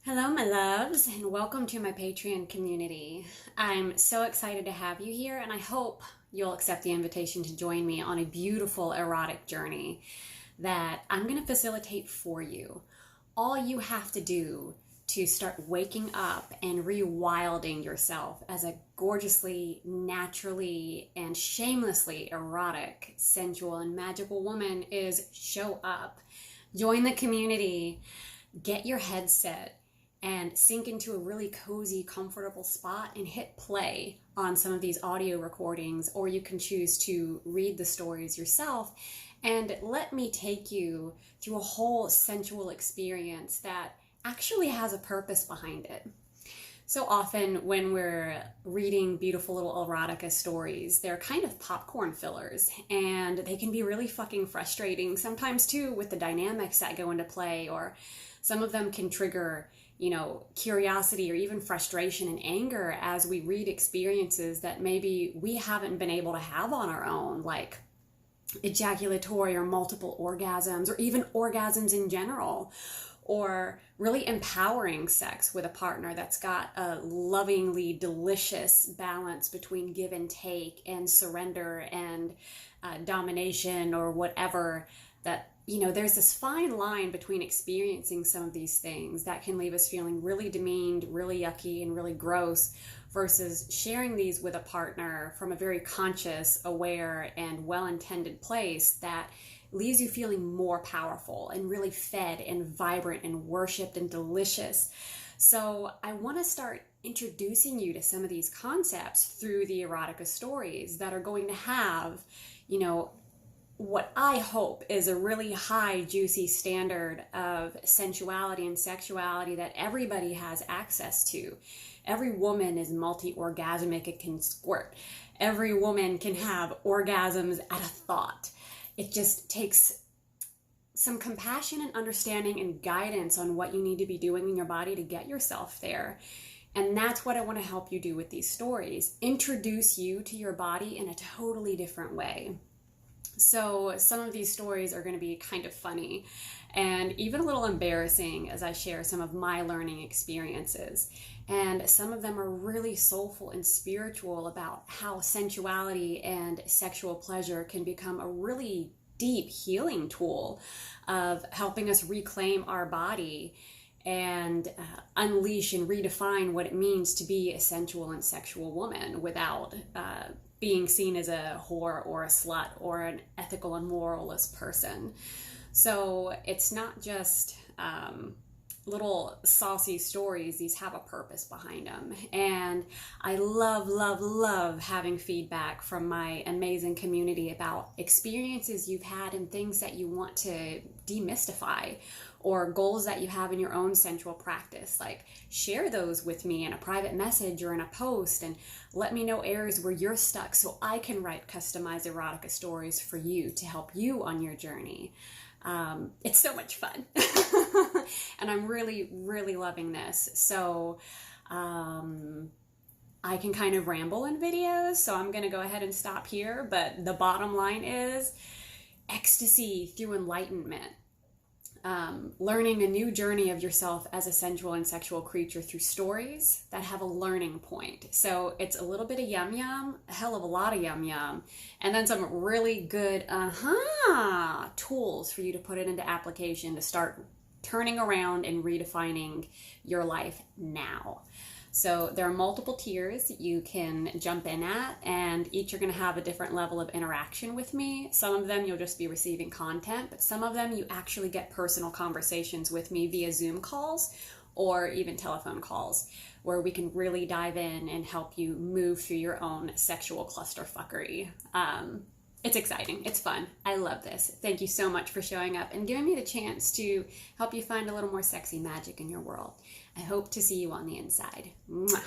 Hello, my loves, and welcome to my Patreon community. I'm so excited to have you here, and I hope you'll accept the invitation to join me on a beautiful erotic journey that I'm going to facilitate for you. All you have to do to start waking up and rewilding yourself as a gorgeously, naturally, and shamelessly erotic, sensual, and magical woman is show up. Join the community, get your headset, and sink into a really cozy, comfortable spot and hit play on some of these audio recordings, or you can choose to read the stories yourself and let me take you through a whole sensual experience that actually has a purpose behind it. So often when we're reading beautiful little erotica stories, they're kind of popcorn fillers, and they can be really fucking frustrating sometimes too with the dynamics that go into play, or some of them can trigger curiosity or even frustration and anger as we read experiences that maybe we haven't been able to have on our own, like ejaculatory or multiple orgasms, or even orgasms in general, or really empowering sex with a partner that's got a lovingly delicious balance between give and take and surrender and domination or whatever. That there's this fine line between experiencing some of these things that can leave us feeling really demeaned, really yucky, and really gross, versus sharing these with a partner from a very conscious, aware, and well-intended place that leaves you feeling more powerful and really fed and vibrant and worshipped and delicious. So I want to start introducing you to some of these concepts through the erotica stories that are going to have, what I hope is a really high, juicy standard of sensuality and sexuality that everybody has access to. Every woman is multi-orgasmic. It can squirt. Every woman can have orgasms at a thought. It just takes some compassion and understanding and guidance on what you need to be doing in your body to get yourself there. And that's what I want to help you do with these stories. Introduce you to your body in a totally different way. So some of these stories are going to be kind of funny and even a little embarrassing as I share some of my learning experiences. And some of them are really soulful and spiritual about how sensuality and sexual pleasure can become a really deep healing tool of helping us reclaim our body and unleash and redefine what it means to be a sensual and sexual woman without being seen as a whore or a slut or an ethical and moralist person. So it's not just little saucy stories. These have a purpose behind them. And I love, love, love having feedback from my amazing community about experiences you've had and things that you want to demystify, or goals that you have in your own sensual practice. Like, share those with me in a private message or in a post, and let me know areas where you're stuck so I can write customized erotica stories for you to help you on your journey. It's so much fun. And I'm really, really loving this. So I can kind of ramble in videos, so I'm going to go ahead and stop here. But the bottom line is ecstasy through enlightenment. Learning a new journey of yourself as a sensual and sexual creature through stories that have a learning point. So it's a little bit of yum yum, a hell of a lot of yum yum, and then some really good tools for you to put it into application to start turning around and redefining your life now. So there are multiple tiers you can jump in at, and each are going to have a different level of interaction with me. Some of them you'll just be receiving content, but some of them you actually get personal conversations with me via Zoom calls or even telephone calls, where we can really dive in and help you move through your own sexual clusterfuckery. It's exciting. It's fun. I love this. Thank you so much for showing up and giving me the chance to help you find a little more sexy magic in your world. I hope to see you on the inside. Mwah.